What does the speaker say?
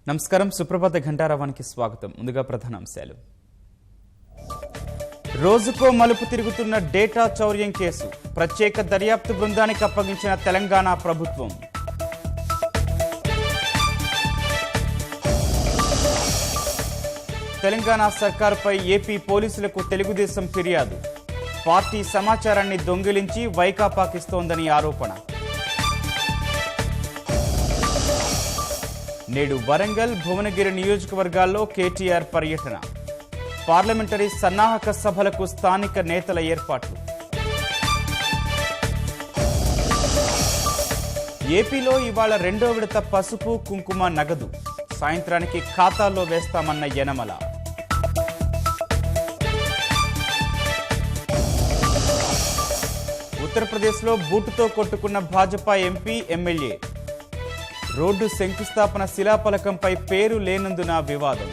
నమస్కారం. సుప్రభాత ఘంటారావానికి స్వాగతం. ముందుగా ప్రధానాంశాలు. రోజుకో మలుపు తిరుగుతున్న డేటా చౌర్యం కేసు. ప్రత్యేక దర్యాప్తు బృందానికి అప్పగించిన తెలంగాణ ప్రభుత్వం. తెలంగాణ సర్కారుపై ఏపీ పోలీసులకు తెలుగుదేశం ఫిర్యాదు. పార్టీ సమాచారాన్ని దొంగిలించి వైకాపాకిస్తోందని ఆరోపణ. నేడు వరంగల్, భువనగిరి నియోజకవర్గాల్లో కేటీఆర్ పర్యటన. పార్లమెంటరీ సన్నాహక సభలకు స్థానిక నేతల ఏర్పాట్లు. ఏపీలో ఇవాళ రెండో విడత పసుపు, కుంకుమ నగదు సాయంత్రానికి ఖాతాల్లో వేస్తామన్న యనమల. ఉత్తరప్రదేశ్లో బూటుతో కొట్టుకున్న భాజపా ఎంపీ, ఎమ్మెల్యే. రోడ్డు శంకుస్థాపన శిలాఫలకంపై పేరు లేనందున వివాదం.